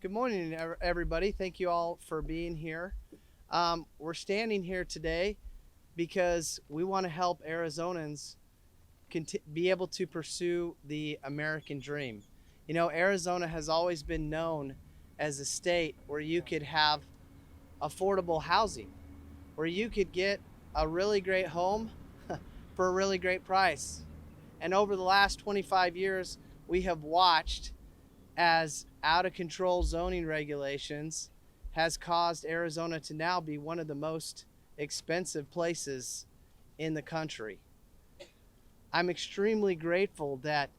Good morning, everybody. Thank you all for being here. We're standing here today because we want to help Arizonans be able to pursue the American dream. You know, Arizona has always been known as a state where you could have affordable housing, where you could get a really great home for a really great price. And over the last 25 years, we have watched as out of control zoning regulations has caused Arizona to now be one of the most expensive places in the country. I'm extremely grateful that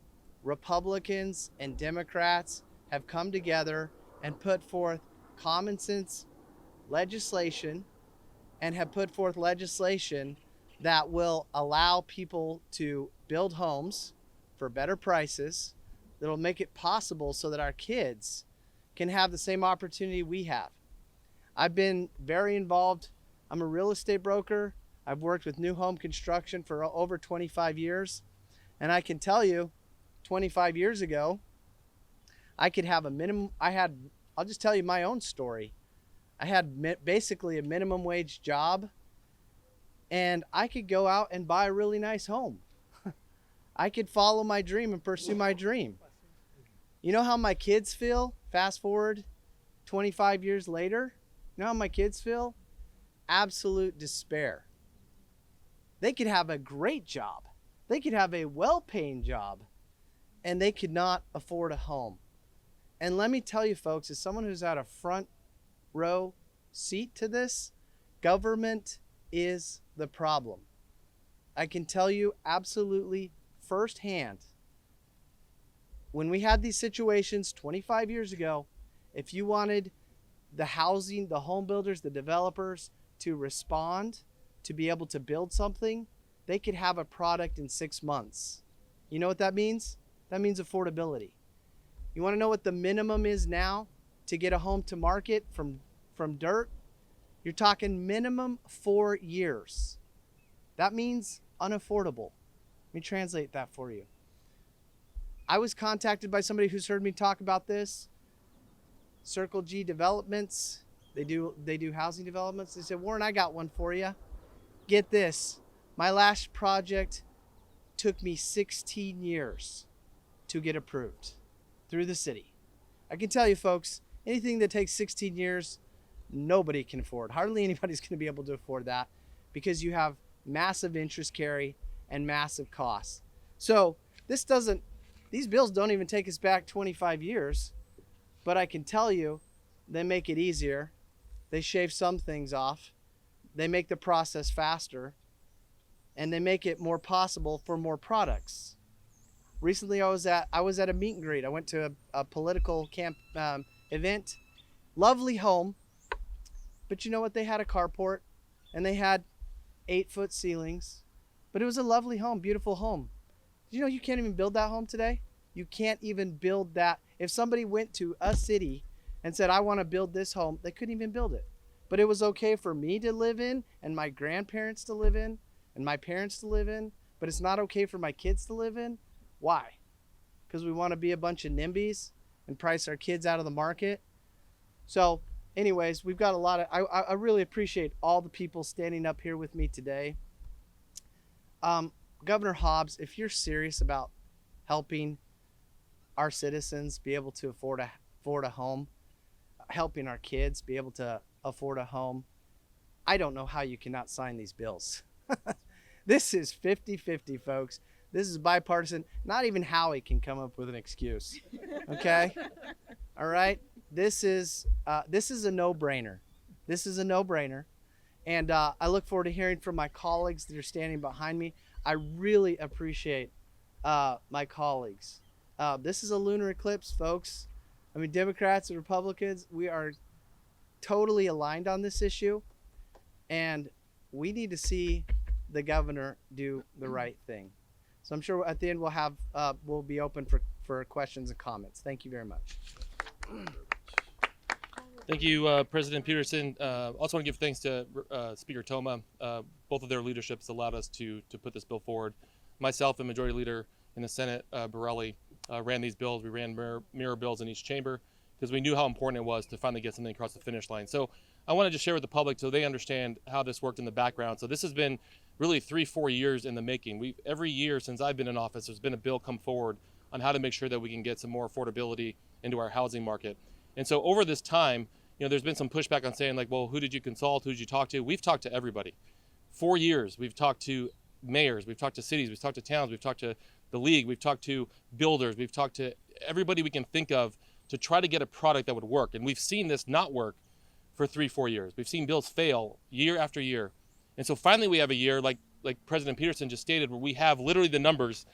Republicans and Democrats have come together and put forth common sense legislation and have put forth legislation that will allow people to build homes for better prices, that'll make it possible so that our kids can have the same opportunity we have. I've been very involved. I'm a real estate broker. I've worked with new home construction for over 25 years. And I can tell you, 25 years ago, I could have a minimum. I'll just tell you my own story. I had basically a minimum wage job, and I could go out and buy a really nice home. I could follow my dream and pursue my dream. You know how my kids feel? Fast forward 25 years later. You know how my kids feel? Absolute despair. They could have a great job. They could have a well-paying job, and they could not afford a home. And let me tell you, folks, as someone who's at a front row seat to this, government is the problem. I can tell you absolutely firsthand, when we had these situations 25 years ago, if you wanted the housing, the home builders, the developers to respond, to be able to build something, they could have a product in 6 months. You know what that means? That means affordability. You want to know what the minimum is now to get a home to market from dirt? You're talking minimum 4 years. That means unaffordable. Let me translate that for you. I was contacted by somebody who's heard me talk about this. Circle G Developments. They do housing developments. They said, Warren, I got one for you. Get this. My last project took me 16 years to get approved through the city. I can tell you, folks, anything that takes 16 years, nobody can afford. Hardly anybody's going to be able to afford that because you have massive interest carry and massive costs. So these bills don't even take us back 25 years, but I can tell you they make it easier. They shave some things off. They make the process faster, and they make it more possible for more products. Recently, I was at a meet and greet. I went to a political camp event. Lovely home, but you know what? They had a carport, and they had 8-foot ceilings, but it was a lovely home, beautiful home. You know you can't even build that home today? You can't even build that. If somebody went to a city and said, I want to build this home, they couldn't even build it. But it was okay for me to live in, and my grandparents to live in, and my parents to live in, but it's not okay for my kids to live in. Why? Because we want to be a bunch of NIMBYs and price our kids out of the market. So anyways, we've got a lot of, I really appreciate all the people standing up here with me today. Governor Hobbs, if you're serious about helping our citizens be able to afford a home, helping our kids be able to afford a home, I don't know how you cannot sign these bills. This is 50-50, folks. This is bipartisan. Not even Howie can come up with an excuse. Okay? All right? This is a no-brainer. This is a no-brainer. And I look forward to hearing from my colleagues that are standing behind me. I really appreciate my colleagues. This is a lunar eclipse, folks. I mean, Democrats and Republicans, we are totally aligned on this issue. And we need to see the governor do the right thing. So I'm sure at the end we'll be open for questions and comments. Thank you very much. Thank you, President Peterson. Also want to give thanks to Speaker Toma. Both of their leaderships allowed us to put this bill forward. Myself and Majority Leader in the Senate, Borelli, ran these bills. We ran mirror bills in each chamber, because we knew how important it was to finally get something across the finish line. So I want to just share with the public so they understand how this worked in the background. So this has been really 3-4 years in the making. Every year since I've been in office, there's been a bill come forward on how to make sure that we can get some more affordability into our housing market. And so over this time, there's been some pushback on saying like, well, who did you consult? Who did you talk to? We've talked to everybody. 4 years, we've talked to mayors, we've talked to cities, we've talked to towns, we've talked to the league, we've talked to builders, we've talked to everybody we can think of to try to get a product that would work. And we've seen this not work for 3-4 years. We've seen bills fail year after year. And so finally we have a year like President Peterson just stated, where we have literally the numbers: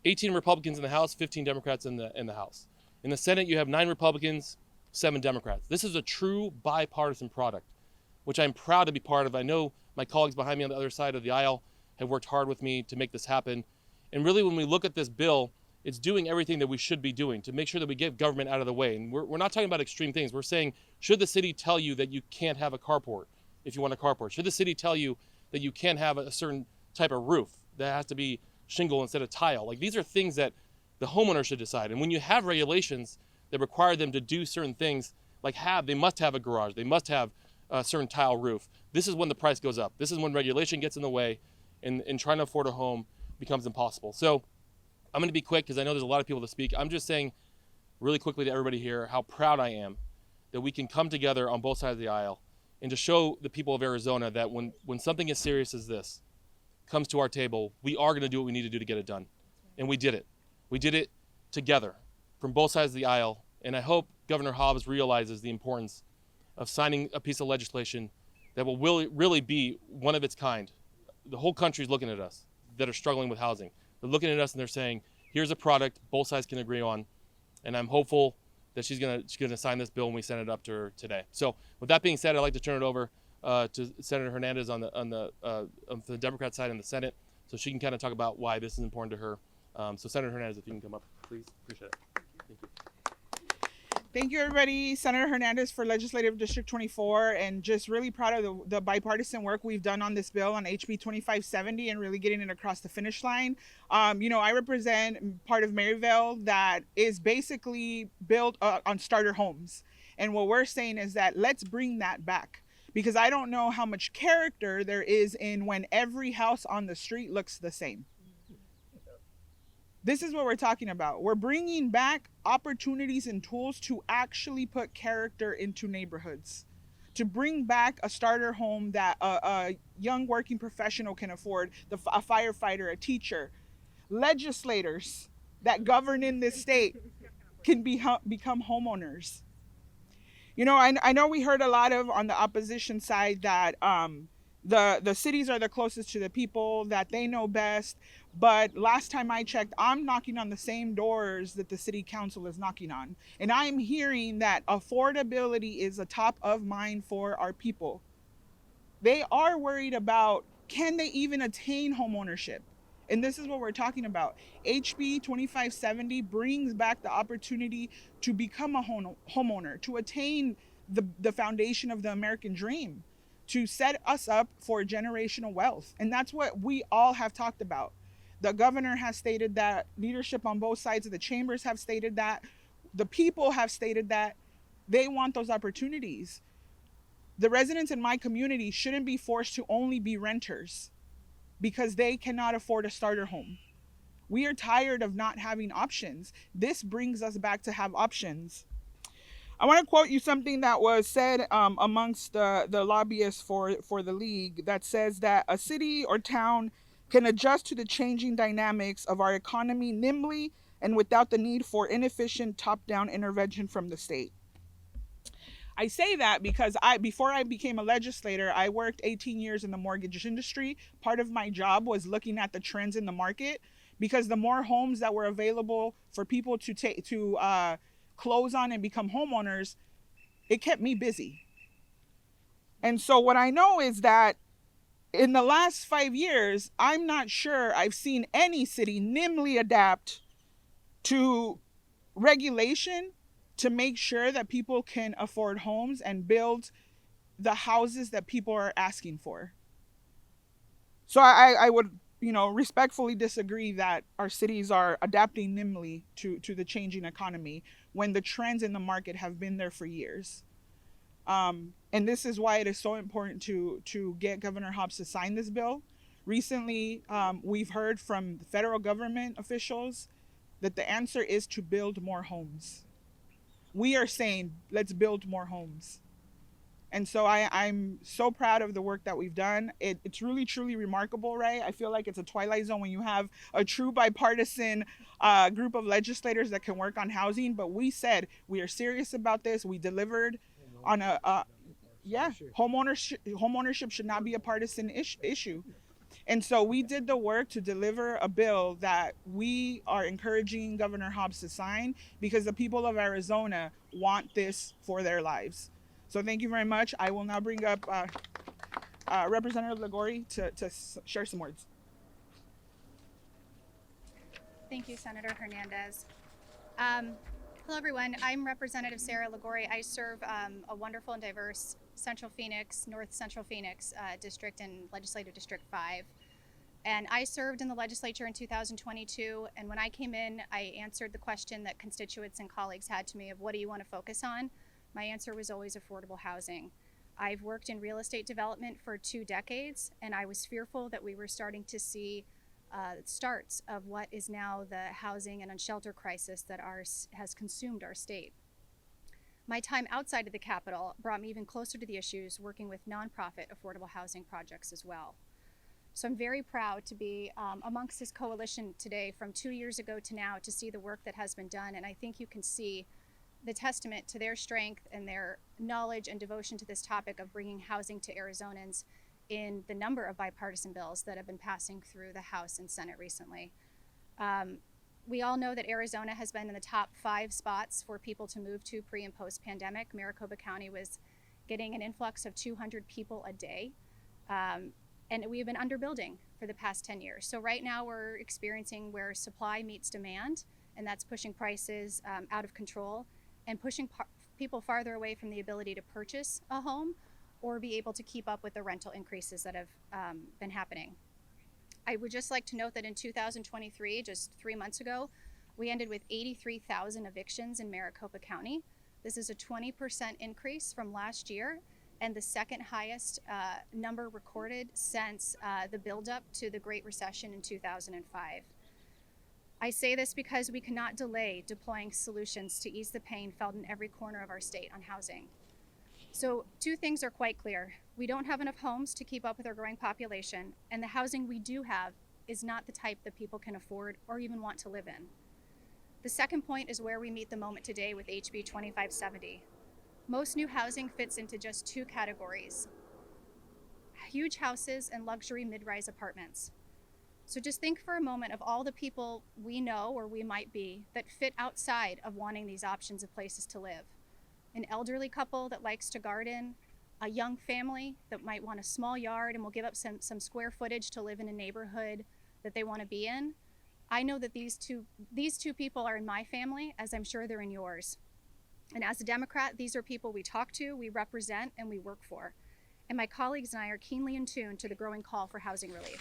18 Republicans in the House, 15 Democrats in the House. In the Senate, you have 9 Republicans, 7 Democrats. This is a true bipartisan product, which I'm proud to be part of. I know my colleagues behind me on the other side of the aisle have worked hard with me to make this happen. And really, when we look at this bill, it's doing everything that we should be doing to make sure that we get government out of the way. And we're not talking about extreme things. We're saying, should the city tell you that you can't have a carport if you want a carport? Should the city tell you that you can't have a certain type of roof that has to be shingle instead of tile? Like, these are things that the homeowner should decide. And when you have regulations that require them to do certain things, like they must have a garage, they must have a certain tile roof, this is when the price goes up. This is when regulation gets in the way and trying to afford a home becomes impossible. So I'm going to be quick because I know there's a lot of people to speak. I'm just saying really quickly to everybody here how proud I am that we can come together on both sides of the aisle and to show the people of Arizona that when something as serious as this comes to our table, we are going to do what we need to do to get it done. And we did it. We did it together from both sides of the aisle. And I hope Governor Hobbs realizes the importance of signing a piece of legislation that will really be one of its kind. The whole country is looking at us that are struggling with housing. They're looking at us and they're saying, here's a product both sides can agree on. And I'm hopeful that she's gonna sign this bill when we send it up to her today. So with that being said, I'd like to turn it over to Senator Hernandez on the Democrat side in the Senate, so she can kind of talk about why this is important to her. So Senator Hernandez, if you can come up, please. Appreciate it. Thank you. Thank you, everybody. Senator Hernandez for Legislative District 24, and just really proud of the bipartisan work we've done on this bill on HB 2570 and really getting it across the finish line. I represent part of Maryville that is basically built on starter homes. And what we're saying is that let's bring that back, because I don't know how much character there is in when every house on the street looks the same. This is what we're talking about. We're bringing back opportunities and tools to actually put character into neighborhoods, to bring back a starter home that a young working professional can afford, a firefighter, a teacher. Legislators that govern in this state can become homeowners. I know we heard a lot on the opposition side that the cities are the closest to the people, that they know best. But last time I checked, I'm knocking on the same doors that the city council is knocking on. And I'm hearing that affordability is a top of mind for our people. They are worried about, can they even attain homeownership? And this is what we're talking about. HB 2570 brings back the opportunity to become a homeowner, to attain the foundation of the American dream, to set us up for generational wealth. And that's what we all have talked about. The governor has stated that, leadership on both sides of the chambers have stated that, the people have stated that they want those opportunities. The residents in my community shouldn't be forced to only be renters because they cannot afford a starter home. We are tired of not having options. This brings us back to have options. I want to quote you something that was said amongst the lobbyists for the league, that says that a city or town can adjust to the changing dynamics of our economy nimbly and without the need for inefficient top-down intervention from the state. I say that because before I became a legislator, I worked 18 years in the mortgage industry. Part of my job was looking at the trends in the market, because the more homes that were available for people to close on and become homeowners, it kept me busy. And so what I know is that in the last 5 years, I'm not sure I've seen any city nimbly adapt to regulation to make sure that people can afford homes and build the houses that people are asking for. So I would, respectfully disagree that our cities are adapting nimbly to the changing economy. when the trends in the market have been there for years. And this is why it is so important to get Governor Hobbs to sign this bill. Recently, we've heard from the federal government officials that the answer is to build more homes. We are saying, let's build more homes. And so I'm so proud of the work that we've done. It's really, truly remarkable, right? I feel like it's a twilight zone when you have a true bipartisan group of legislators that can work on housing. But we said we are serious about this. We delivered on homeownership should not be a partisan issue. And so we did the work to deliver a bill that we are encouraging Governor Hobbs to sign because the people of Arizona want this for their lives. So thank you very much. I will now bring up Representative Ligori to share some words. Thank you, Senator Hernandez. Hello, everyone. I'm Representative Sarah Ligori. I serve a wonderful and diverse Central Phoenix, North Central Phoenix district in Legislative District 5. And I served in the legislature in 2022. And when I came in, I answered the question that constituents and colleagues had to me of what do you want to focus on? My answer was always affordable housing. I've worked in real estate development for 2 decades, and I was fearful that we were starting to see starts of what is now the housing and unsheltered crisis that has consumed our state. My time outside of the Capitol brought me even closer to the issues, working with nonprofit affordable housing projects as well. So I'm very proud to be amongst this coalition today from 2 years ago to now to see the work that has been done, and I think you can see the testament to their strength and their knowledge and devotion to this topic of bringing housing to Arizonans in the number of bipartisan bills that have been passing through the House and Senate recently. We all know that Arizona has been in the top 5 spots for people to move to pre and post pandemic. Maricopa County was getting an influx of 200 people a day. And we've been underbuilding for the past 10 years. So right now we're experiencing where supply meets demand, and that's pushing prices out of control and pushing people farther away from the ability to purchase a home or be able to keep up with the rental increases that have been happening. I would just like to note that in 2023, just 3 months ago, we ended with 83,000 evictions in Maricopa County. This is a 20% increase from last year and the second highest number recorded since the buildup to the Great Recession in 2005. I say this because we cannot delay deploying solutions to ease the pain felt in every corner of our state on housing. So 2 things are quite clear. We don't have enough homes to keep up with our growing population, and the housing we do have is not the type that people can afford or even want to live in. The second point is where we meet the moment today with HB 2570. Most new housing fits into just 2 categories: huge houses and luxury mid-rise apartments. So just think for a moment of all the people we know or we might be that fit outside of wanting these options of places to live. An elderly couple that likes to garden, a young family that might want a small yard and will give up some square footage to live in a neighborhood that they want to be in. I know that these two people are in my family, as I'm sure they're in yours. And as a Democrat, these are people we talk to, we represent, and we work for. And my colleagues and I are keenly in tune to the growing call for housing relief.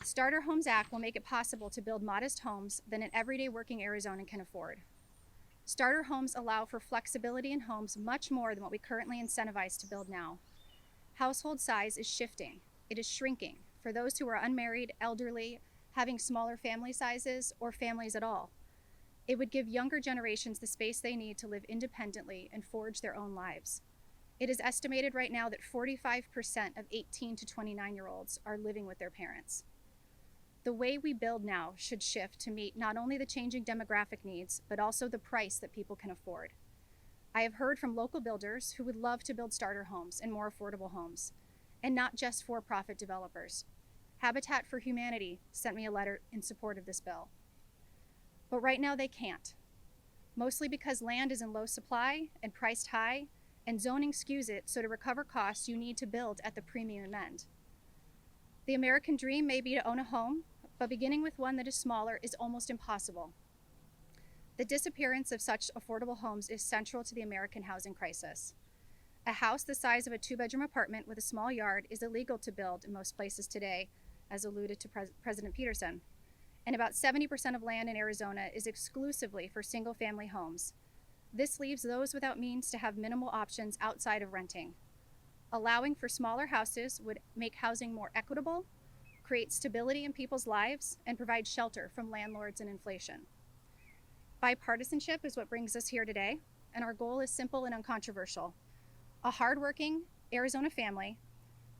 Starter Homes Act will make it possible to build modest homes that an everyday working Arizonan can afford. Starter homes allow for flexibility in homes much more than what we currently incentivize to build now. Household size is shifting. It is shrinking for those who are unmarried, elderly, having smaller family sizes, or families at all. It would give younger generations the space they need to live independently and forge their own lives. It is estimated right now that 45% of 18 to 29-year-olds are living with their parents. The way we build now should shift to meet not only the changing demographic needs, but also the price that people can afford. I have heard from local builders who would love to build starter homes and more affordable homes, and not just for-profit developers. Habitat for Humanity sent me a letter in support of this bill. But right now they can't, mostly because land is in low supply and priced high, and zoning skews it, so to recover costs you need to build at the premium end. The American dream may be to own a home, but beginning with one that is smaller is almost impossible. The disappearance of such affordable homes is central to the American housing crisis. A house the size of a 2-bedroom apartment with a small yard is illegal to build in most places today, as alluded to President Peterson. and about 70% of land in Arizona is exclusively for single-family homes. This leaves those without means to have minimal options outside of renting. Allowing for smaller houses would make housing more equitable, create stability in people's lives, and provide shelter from landlords and inflation. Bipartisanship is what brings us here today, and our goal is simple and uncontroversial. A hardworking Arizona family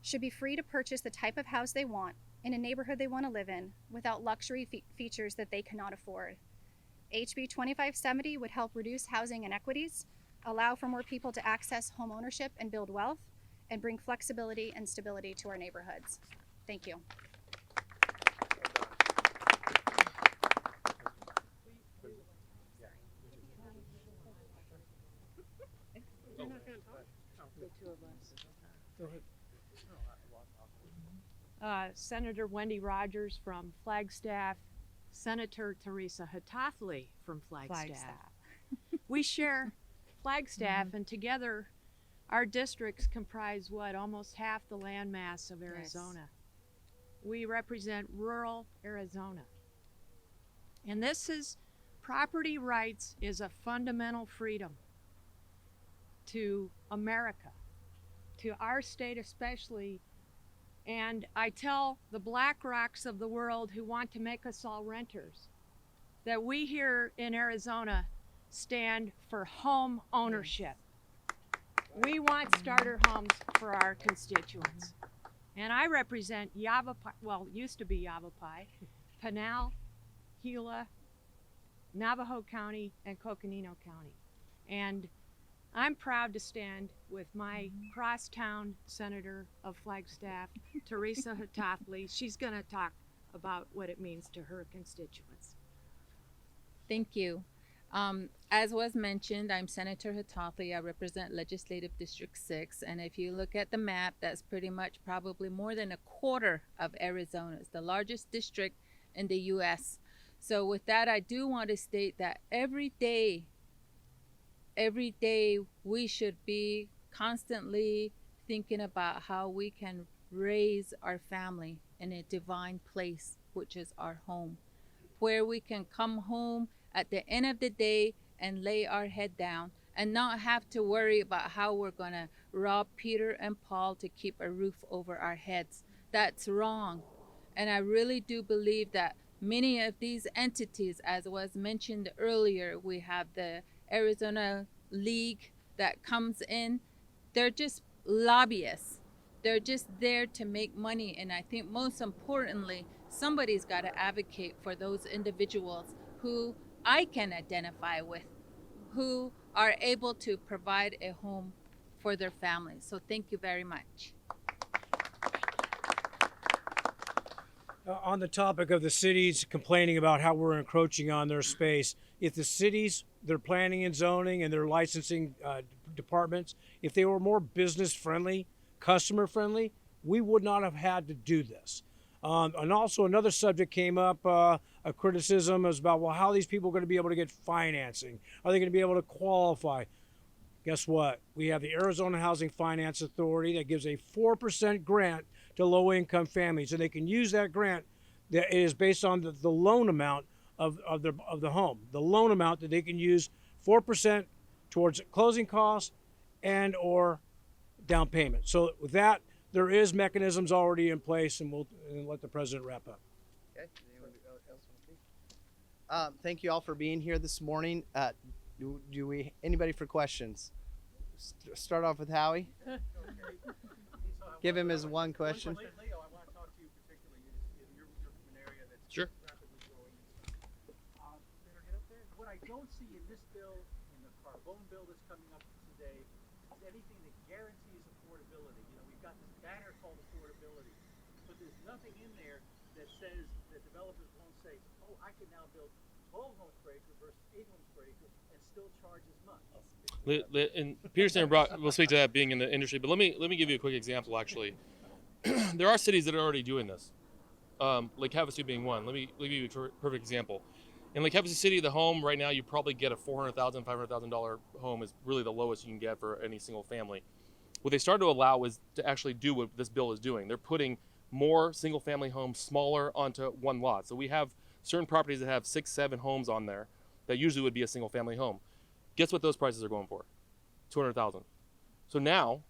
should be free to purchase the type of house they want in a neighborhood they want to live in without luxury features that they cannot afford. HB 2570 would help reduce housing inequities, allow for more people to access home ownership and build wealth, and bring flexibility and stability to our neighborhoods. Thank you. Senator Wendy Rogers from Flagstaff, Senator Teresa Hatathli from Flagstaff. We share Flagstaff, and together our districts comprise almost half the landmass of Arizona. Yes. We represent rural Arizona. And property rights is a fundamental freedom to America, to our state especially. And I tell the Black Rocks of the world who want to make us all renters that we here in Arizona stand for home ownership. We want starter homes for our constituents. And I represent used to be Yavapai, Pinal, Gila, Navajo County, and Coconino County. And I'm proud to stand with my crosstown senator of Flagstaff, Teresa Hatathli. She's going to talk about what it means to her constituents. Thank you. As was mentioned, I'm Senator Hatathli. I represent Legislative District 6. And if you look at the map, that's pretty much probably more than a quarter of Arizona. It's the largest district in the U.S. So with that, I do want to state that every day we should be constantly thinking about how we can raise our family in a divine place, which is our home, where we can come home at the end of the day and lay our head down and not have to worry about how we're going to rob Peter and Paul to keep a roof over our heads. That's wrong. And I really do believe that many of these entities, as was mentioned earlier, we have the Arizona League that comes in, they're just lobbyists. They're just there to make money. And I think most importantly, somebody's got to advocate for those individuals who I can identify with, who are able to provide a home for their families. So thank you very much. On the topic of the cities complaining about how we're encroaching on their space, if the cities, their planning and zoning and their licensing departments, if they were more business friendly, customer friendly, we would not have had to do this. And also another subject came up, a criticism is about, well, how are these people going to be able to get financing? Are they going to be able to qualify? Guess what? We have the Arizona Housing Finance Authority that gives a 4% grant to low-income families, and they can use that grant that is based on the loan amount of the home. The loan amount that they can use 4% towards closing costs and or down payment. So with that, there is mechanisms already in place, and we'll let the president wrap up. Okay. Anyone else want to speak? Thank you all for being here this morning. Anybody for questions? Start off with Howie. Give him his one question. Leo, I want to talk to you particularly. You're from an area that's Sure. rapidly growing. Better get up there. What I don't see in this bill, in the Carbone bill that's coming up today, is anything that guarantees affordability. You know, we've got this banner called affordability, but there's nothing in there that says that developers won't say, oh, I can now build 12 homes per acre versus 8 homes per acre and still charge as much. And Peterson and Brock will speak to that being in the industry, but let me give you a quick example. Actually, there are cities that are already doing this. Lake Havasu being one. Let me give you a perfect example. In Lake Havasu City, the home right now you probably get a $400,000, $500,000 home is really the lowest you can get for any single family. What they started to allow is to actually do what this bill is doing. They're putting more single family homes smaller onto one lot. So we have certain properties that have 6, 7 homes on there that usually would be a single family home. Guess what those prices are going for? 200,000. So now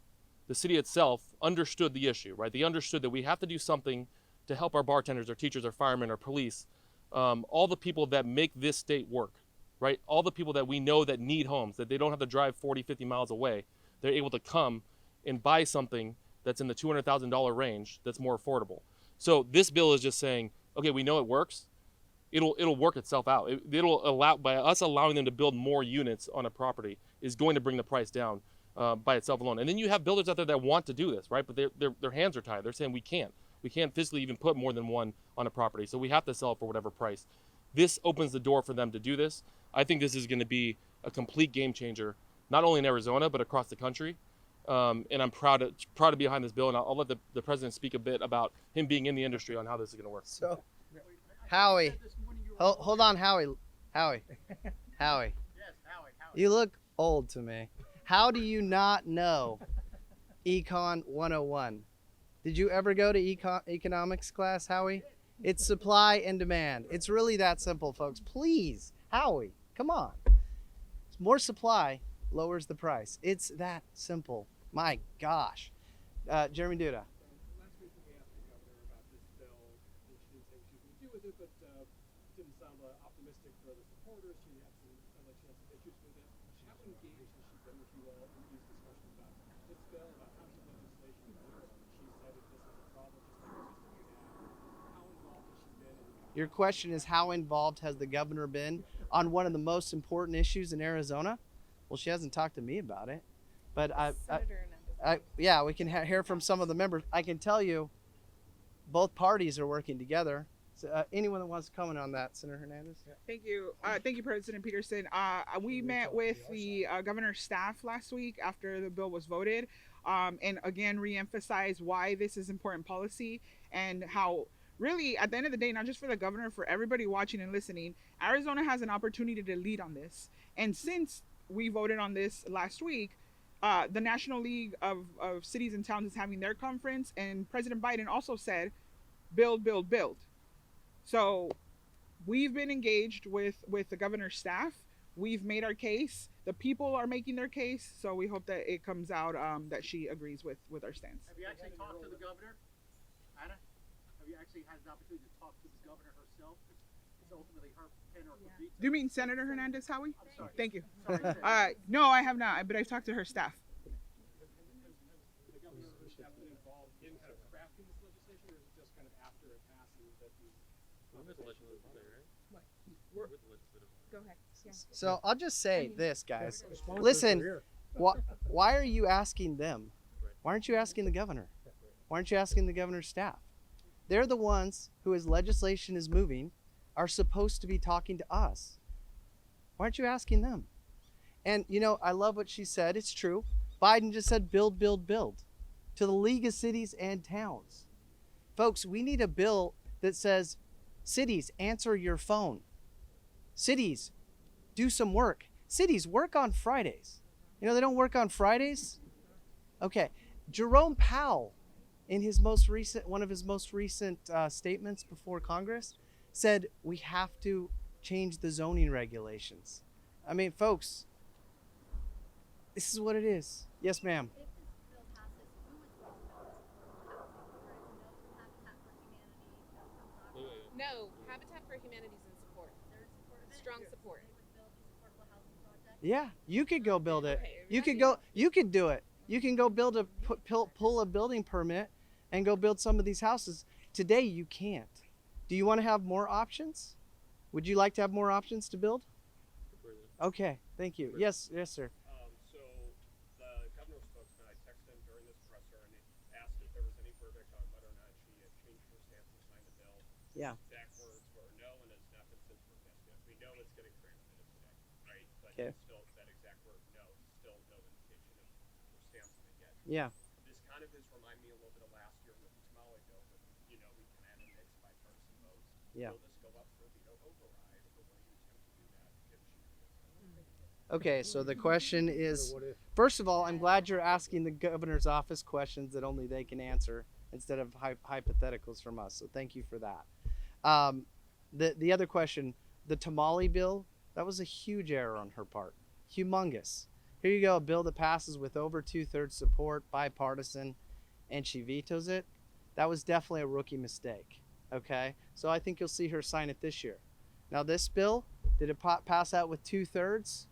the city itself understood the issue, right? They understood that we have to do something to help our bartenders, our teachers, our firemen, our police, all the people that make this state work, right? All the people that we know that need homes, that they don't have to drive 40, 50 miles away. They're able to come and buy something that's in the $200,000 range that's more affordable. So this bill is just saying, okay, we know it works. It'll work itself out. It'll allow, by us allowing them to build more units on a property is going to bring the price down by itself alone. And then you have builders out there that want to do this, right? But their hands are tied. They're saying we can't physically even put more than one on a property. So we have to sell it for whatever price. This opens the door for them to do this. I think this is going to be a complete game changer, not only in Arizona, but across the country. And I'm proud to be behind this bill. And I'll let the president speak a bit about him being in the industry on how this is going to work. So, Howie, hold on, Howie. Yes, Howie. You look old to me. How do you not know Econ 101? Did you ever go to economics class, Howie? It's supply and demand. It's really that simple, folks. Please, Howie, come on. More supply lowers the price. It's that simple. My gosh. Jeremy Duda. Last week we asked the governor about this bill, and she didn't say what she was going to do with it, but didn't sound optimistic for the supporters. She had sounded like she had some issues with it. How engaged has she been with you all in these discussions about this bill, about how some legislation is going on? She cited this as a problem just like it used to be now. How involved has she been? Your question is, how involved has the governor been on one of the most important issues in Arizona? Well, she hasn't talked to me about it, but yeah, we can hear from some of the members. I can tell you, both parties are working together. So, anyone that wants to comment on that, Senator Hernandez? Thank you, President Peterson. We met with the governor's staff last week after the bill was voted, and again reemphasized why this is important policy and how really, at the end of the day, not just for the governor, for everybody watching and listening, Arizona has an opportunity to lead on this. And since we voted on this last week, the National League of Cities and Towns is having their conference, and President Biden also said, build, build, build. So we've been engaged with the governor's staff. We've made our case. The people are making their case. So we hope that it comes out that she agrees with our stance. Have you actually talked to the governor, Anna? Have you actually had an opportunity to talk to the governor herself? It's ultimately her pen or her veto. Do you mean Senator Hernandez, Howie? I'm sorry. Thank you. Sorry. No, I have not, but I've talked to her staff. The governor or her staff been involved in kind of crafting this legislation, or is it just kind of after it passes that these? Go ahead. Yeah. So I'll just say this, guys. Listen, why are you asking them? Why aren't you asking the governor? Why aren't you asking the governor's staff? They're the ones who, as legislation is moving, are supposed to be talking to us. Why aren't you asking them? And, you know, I love what she said. It's true. Biden just said build, build, build to the League of Cities and Towns. Folks, we need a bill that says, cities, answer your phone. Cities, do some work. Cities, work on Fridays. You know, they don't work on Fridays. Okay. Jerome Powell, in one of his most recent statements before Congress, said we have to change the zoning regulations. I mean, folks, this is what it is. Yes, ma'am. If this bill passes, who is going to build this affordable housing? There is no Habitat for Humanity's in support. No, Habitat for Humanity's in support. They're in support of it? Strong support. They would build these affordable housing projects? Yeah, you could go build it. Okay, You could go. You could do it. You can go build pull a building permit and go build some of these houses. Today you can't. Do you want to have more options? Would you like to have more options to build? Okay, thank you. Yes, sir. So the governor's spokesman, I texted him during this presser and asked if there was any verdict on whether or not she had changed her stance and signed the bill. Yeah. His exact words were no, and has not been since protested yet. We know it's getting transmitted today, right? But Okay. it's still that exact word no, still no indication of her stance on it yet. Yeah. This kind of is remind me a little bit of last year with the Tamale bill, but you know we can add in mixed bipartisan votes. Yeah. Will this go up for veto override, or will you attempt to do that if she Okay, so the question is, first of all, I'm glad you're asking the governor's office questions that only they can answer instead of hypotheticals from us. So thank you for that. The other question, the tamale bill, that was a huge error on her part. Humongous. Here you go, a bill that passes with over 2/3 support, bipartisan, and she vetoes it. That was definitely a rookie mistake. Okay, so I think you'll see her sign it this year. Now this bill, did it pass out with 2/3?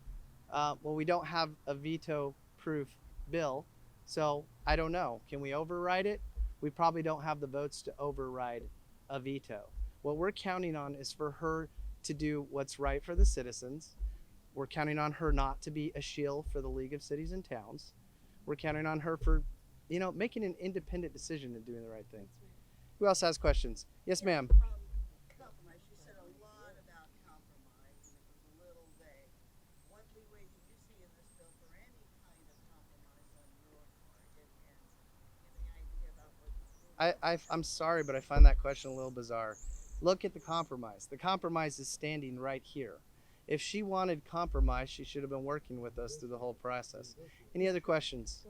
Well, we don't have a veto-proof bill, so I don't know. Can we override it? We probably don't have the votes to override a veto. What we're counting on is for her to do what's right for the citizens. We're counting on her not to be a shield for the League of Cities and Towns. We're counting on her for, making an independent decision and doing the right thing. Who else has questions? Yes, ma'am. Compromise. You said a lot about compromise, and it was a little vague. What leeway do you see in this bill for any kind of compromise on your part? And any idea about what? I'm sorry, but I find that question a little bizarre. Look at the compromise. The compromise is standing right here. If she wanted compromise, she should have been working with us through the whole process. Any other questions?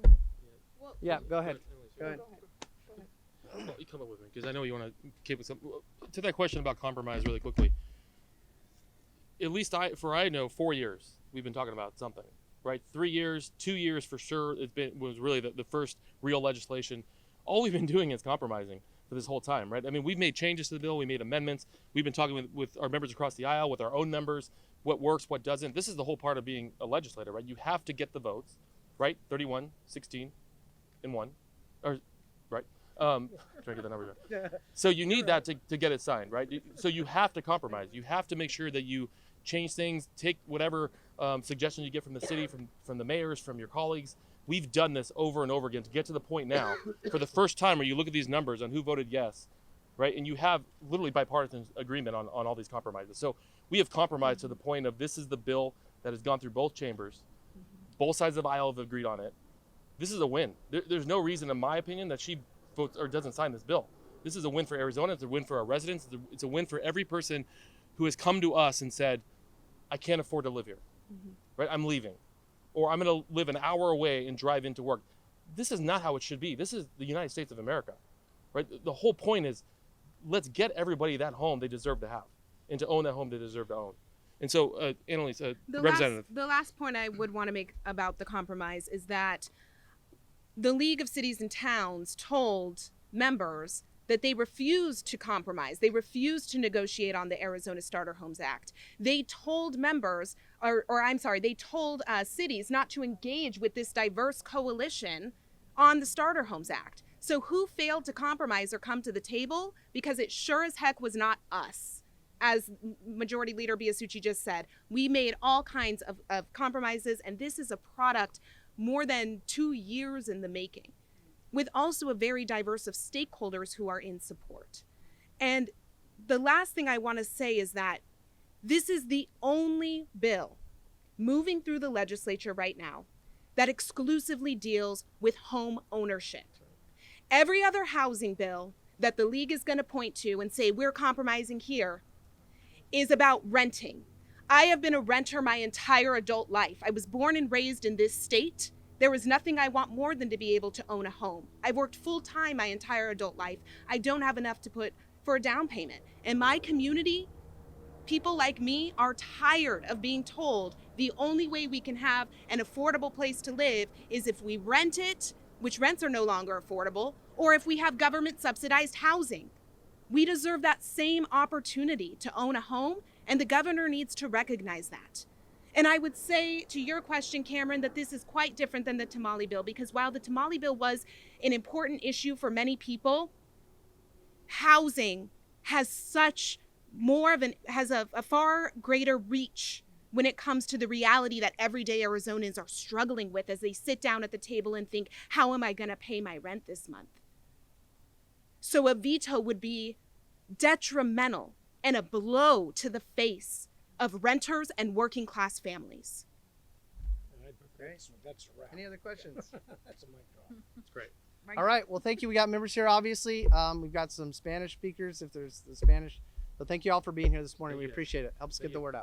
Well, Yeah, go ahead. Go ahead. Well, you come up with me because I know you want to keep it simple. To that question about compromise, really quickly. At least I know 4 years we've been talking about something, right? 3 years, 2 years for sure. Was really the first real legislation. All we've been doing is compromising for this whole time, right? I mean, we've made changes to the bill. We made amendments. We've been talking with our members across the aisle, with our own members, what works, what doesn't. This is the whole part of being a legislator, right? You have to get the votes, right? 31, 16, and 1, or right? Trying to get the numbers right. So you need that to get it signed, right? So you have to compromise. You have to make sure that you change things, take whatever suggestions you get from the city, from the mayors, from your colleagues. We've done this over and over again to get to the point now, for the first time, where you look at these numbers on who voted yes, right? And you have literally bipartisan agreement on all these compromises. So we have compromised to the point of this is the bill that has gone through both chambers. Both sides of the aisle have agreed on it. This is a win. There's no reason, in my opinion, that she votes or doesn't sign this bill. This is a win for Arizona. It's a win for our residents. It's a win for every person who has come to us and said, I can't afford to live here, right? I'm leaving. Or I'm going to live an hour away and drive into work. This is not how it should be. This is the United States of America, right? The whole point is, let's get everybody that home they deserve to have, and to own that home they deserve to own. And so, Annalise, Representative. The last point I would want to make about the compromise is that the League of Cities and Towns told members that they refused to compromise. They refused to negotiate on the Arizona Starter Homes Act. They told members, they told cities not to engage with this diverse coalition on the Starter Homes Act. So who failed to compromise or come to the table? Because it sure as heck was not us. As Majority Leader Biasucci just said, we made all kinds of compromises, and this is a product more than 2 years in the making, with also a very diverse of stakeholders who are in support. And the last thing I want to say is that this is the only bill moving through the legislature right now that exclusively deals with home ownership. Every other housing bill that the League is going to point to and say we're compromising here is about renting. I have been a renter my entire adult life. I was born and raised in this state. There is nothing I want more than to be able to own a home. I've worked full time my entire adult life. I don't have enough to put for a down payment. In my community, people like me are tired of being told the only way we can have an affordable place to live is if we rent it, which rents are no longer affordable, or if we have government subsidized housing. We deserve that same opportunity to own a home, and the governor needs to recognize that. And I would say to your question, Cameron, that this is quite different than the tamale bill, because while the tamale bill was an important issue for many people, housing has a far greater reach when it comes to the reality that everyday Arizonans are struggling with as they sit down at the table and think, how am I going to pay my rent this month? So a veto would be detrimental and a blow to the face of renters and working class families. That's a wrap. Any other questions? That's a mic drop. That's great. All right. Well, thank you. We got members here, obviously. We've got some Spanish speakers if there's the Spanish. So thank you all for being here this morning. We appreciate it. Helps get the word out.